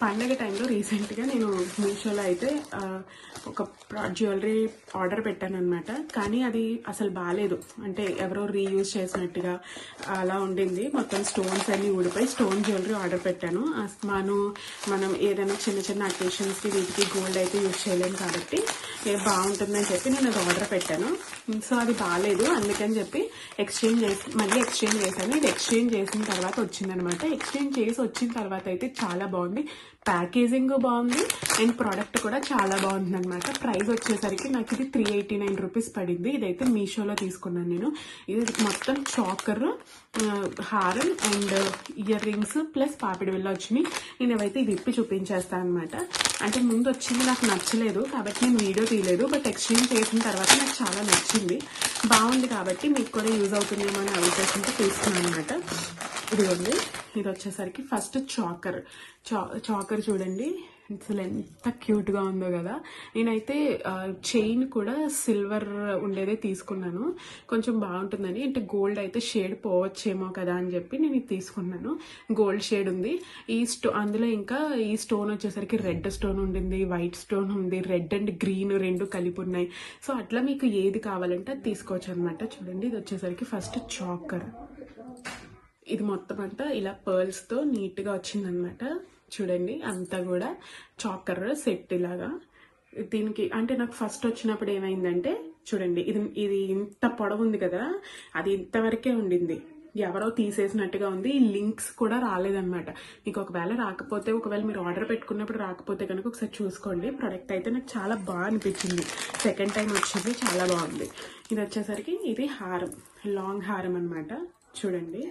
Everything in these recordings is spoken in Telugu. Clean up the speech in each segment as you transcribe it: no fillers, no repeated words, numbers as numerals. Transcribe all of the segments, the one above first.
పండగ టైంలో రీసెంట్గా నేను మీషోలో అయితే ఒక జ్యువెలరీ ఆర్డర్ పెట్టాను అనమాట. కానీ అది అసలు బాగాలేదు, అంటే ఎవరో రీయూజ్ చేసినట్టుగా అలా ఉండింది. మొత్తం స్టోన్స్ అన్ని ఊడిపోయి స్టోన్ జ్యువెలరీ ఆర్డర్ పెట్టాను. మనం ఏదైనా చిన్న చిన్న అకేషన్స్కి వీటికి గోల్డ్ అయితే యూజ్ చేయలేము కాబట్టి బాగుంటుందని చెప్పి నేను అది ఆర్డర్ పెట్టాను. సో అది బాగాలేదు, అందుకని చెప్పి మళ్ళీ ఎక్స్చేంజ్ చేశాను. ఇది ఎక్స్చేంజ్ చేసిన తర్వాత వచ్చిందనమాట. ఎక్స్చేంజ్ చేసి వచ్చిన తర్వాత అయితే చాలా బాగుంది, ప్యాకేజింగ్ బాగుంది అండ్ ప్రోడక్ట్ కూడా చాలా బాగుంది అనమాట. ప్రైస్ వచ్చేసరికి నాకు ఇది 389 రూపీస్ పడింది. ఇదైతే మీషోలో తీసుకున్నాను నేను. ఇది మొత్తం చాకర్, హారం అండ్ ఇయర్ రింగ్స్ ప్లస్ పాపిడి బిళ్ళ వచ్చినాయి. నేను అవైతే ఇది ఇప్పి చూపించేస్తాను అనమాట. అంటే ముందు వచ్చింది నాకు నచ్చలేదు కాబట్టి నేను వీడియో తీయలేదు, బట్ ఎక్స్చేంజ్ చేసిన తర్వాత నాకు చాలా నచ్చింది, బాగుంది కాబట్టి మీకు కూడా యూజ్ అవుతుందేమో అనే ఉద్దేశంతో తీసుకున్నాను అనమాట. ఇదిగోండి, ఇది వచ్చేసరికి ఫస్ట్ చాకర్ చూడండి అసలు ఎంత క్యూట్గా ఉందో కదా. నేనైతే చైన్ కూడా సిల్వర్ ఉండేదే తీసుకున్నాను, కొంచెం బాగుంటుందని. అంటే గోల్డ్ అయితే షేడ్ పోవచ్చేమో కదా అని చెప్పి నేను ఇది తీసుకున్నాను. గోల్డ్ షేడ్ ఉంది. అందులో ఇంకా ఈ స్టోన్ వచ్చేసరికి రెడ్ స్టోన్ ఉండింది, వైట్ స్టోన్ ఉంది, రెడ్ అండ్ గ్రీన్ రెండు కలిపి ఉన్నాయి. సో అట్లా మీకు ఏది కావాలంటే అది తీసుకోవచ్చు అనమాట. చూడండి, ఇది వచ్చేసరికి ఫస్ట్ చాకర్. ఇది మొత్తం అంతా ఇలా పర్ల్స్తో నీట్గా వచ్చిందనమాట. చూడండి, అంతా కూడా చాకర్ సెట్ ఇలాగా. దీనికి అంటే నాకు ఫస్ట్ వచ్చినప్పుడు ఏమైందంటే చూడండి, ఇది ఇంత పొడవు ఉంది కదా, అది ఇంతవరకే ఉండింది, ఎవరో తీసేసినట్టుగా ఉంది. ఈ లింక్స్ కూడా రాలేదన్నమాట. మీకు ఒకవేళ మీరు ఆర్డర్ పెట్టుకున్నప్పుడు రాకపోతే కనుక ఒకసారి చూసుకోండి. ప్రోడక్ట్ అయితే నాకు చాలా బాగా అనిపించింది. సెకండ్ టైం వచ్చింది, చాలా బాగుంది. ఇది వచ్చేసరికి ఇది హారం, లాంగ్ హారం అనమాట. చూడండి,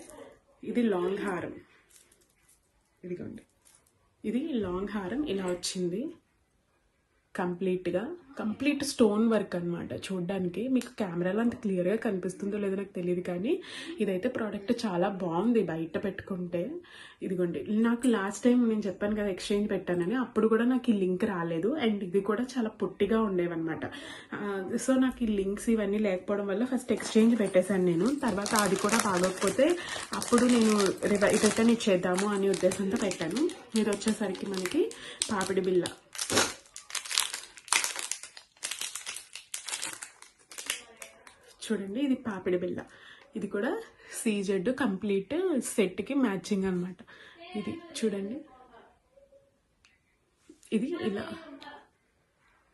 ఇది లాంగ్ హారం. ఇదిగోండి, ఇది లాంగ్ హారం ఇలా వచ్చింది. కంప్లీట్ స్టోన్ వర్క్ అనమాట. చూడడానికి మీకు కెమెరాలో అంత క్లియర్గా కనిపిస్తుందో లేదో నాకు తెలియదు, కానీ ఇదైతే ప్రోడక్ట్ చాలా బాగుంది బయట పెట్టుకుంటే. ఇదిగోండి, నాకు లాస్ట్ టైం నేను చెప్పాను కదా ఎక్స్చేంజ్ పెట్టానని, అప్పుడు కూడా నాకు ఈ లింక్ రాలేదు అండ్ ఇది కూడా చాలా పొట్టిగా ఉండేవన్నమాట. సో నాకు ఈ లింక్స్ ఇవన్నీ లేకపోవడం వల్ల ఫస్ట్ ఎక్స్చేంజ్ పెట్టేశాను నేను. తర్వాత అది కూడా బాగోకపోతే అప్పుడు నేను రిటర్న్ ఇచ్చేద్దాము అనే ఉద్దేశంతో పెట్టాను. ఇది వచ్చేసరికి మనకి పాపిడి బిళ్ళ. చూడండి, ఇది పాపిడి బిళ్ళ. ఇది కూడా సీజెడ్ కంప్లీట్ సెట్కి మ్యాచింగ్ అనమాట. ఇది చూడండి, ఇది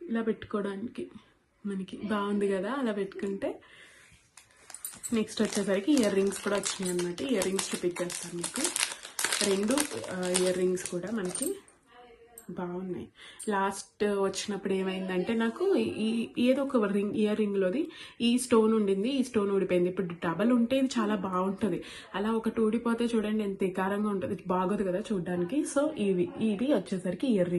ఇలా పెట్టుకోవడానికి మనకి బాగుంది కదా, అలా పెట్టుకుంటే. నెక్స్ట్ వచ్చేసరికి ఇయర్ రింగ్స్ కూడా వచ్చినాయి అనమాట. ఇయర్ రింగ్స్ చూపించేస్తాను మీకు. రెండు ఇయర్ రింగ్స్ కూడా మనకి బాగున్నాయి. లాస్ట్ వచ్చినప్పుడు ఏమైందంటే నాకు ఏదో ఒక ఇయర్ రింగ్లోది ఈ స్టోన్ ఉండింది, ఈ స్టోన్ ఊడిపోయింది. ఇప్పుడు డబల్ ఉంటే ఇది చాలా బాగుంటుంది, అలా ఒకటి ఊడిపోతే చూడండి ఎంత వికారంగా ఉంటుంది, బాగోదు కదా చూడడానికి. సో ఇవి వచ్చేసరికి ఇయర్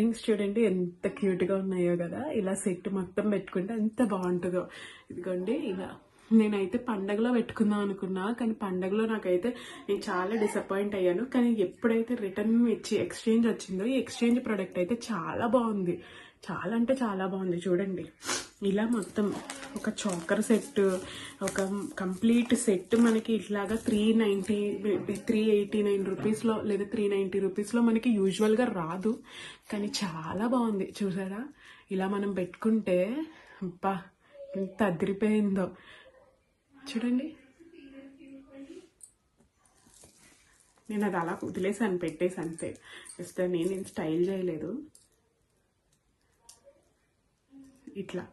రింగ్స్ చూడండి ఎంత క్యూట్గా ఉన్నాయో కదా. ఇలా సెట్ మొత్తం పెట్టుకుంటే ఎంత బాగుంటుందో. ఇదిగోండి, ఇలా నేనైతే పండగలో పెట్టుకుందాం అనుకున్నా, కానీ పండగలో నేను చాలా డిసప్పాయింట్ అయ్యాను. కానీ ఎప్పుడైతే రిటర్న్ ఎక్స్చేంజ్ వచ్చిందో ఈ ఎక్స్చేంజ్ ప్రోడక్ట్ అయితే చాలా బాగుంది, చాలా అంటే చాలా బాగుంది. చూడండి, ఇలా మొత్తం ఒక చాకర్ సెట్, ఒక కంప్లీట్ సెట్ మనకి ఇట్లాగా 389 రూపీస్లో లేదా 390 రూపీస్లో మనకి యూజువల్గా రాదు, కానీ చాలా బాగుంది. చూసారా, ఇలా మనం పెట్టుకుంటే అబ్బా ఎంత అదిరిపోయిందో. చూడండి, నేను అది అలా వదిలేసాను, పెట్టేసి అంతే. జస్ట్ నేనేం స్టైల్ చేయలేదు. ఇట్లా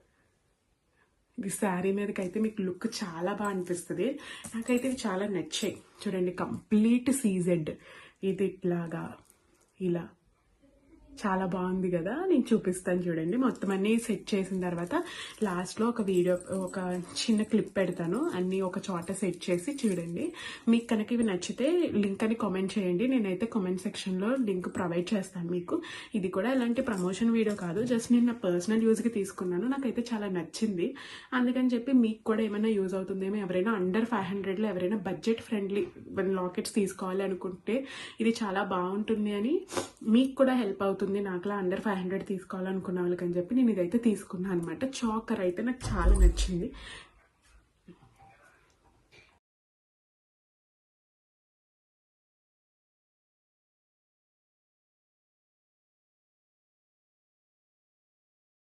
ఇది శారీ మీదకైతే మీకు లుక్ చాలా బాగా అనిపిస్తుంది. నాకైతే ఇవి చాలా నచ్చాయి. చూడండి, కంప్లీట్ సీజెడ్, ఇది ఇట్లాగా ఇలా చాలా బాగుంది కదా. నేను చూపిస్తాను చూడండి. మొత్తం అన్నీ సెట్ చేసిన తర్వాత లాస్ట్లో ఒక చిన్న క్లిప్ పెడతాను, అన్నీ ఒక చోట సెట్ చేసి. చూడండి, మీకు కనుక ఇవి నచ్చితే లింక్ అని కామెంట్ చేయండి, నేనైతే కామెంట్ సెక్షన్లో లింక్ ప్రొవైడ్ చేస్తాను మీకు. ఇది కూడా ఎలాంటి ప్రమోషన్ వీడియో కాదు, జస్ట్ నేను నా పర్సనల్ యూజ్కి తీసుకున్నాను. నాకైతే చాలా నచ్చింది, అందుకని చెప్పి మీకు కూడా ఏమైనా యూజ్ అవుతుందేమో. ఎవరైనా అండర్ 500లో ఎవరైనా బడ్జెట్ ఫ్రెండ్లీ లాకెట్స్ తీసుకోవాలి అనుకుంటే ఇది చాలా బాగుంటుంది అని, మీకు కూడా హెల్ప్ అవుతుంది. నాకులా అండర్ 500 తీసుకోవాలనుకున్న వాళ్ళకని చెప్పి నేను ఇదైతే తీసుకున్నాను అనమాట. చాకర్ అయితే నాకు చాలా నచ్చింది.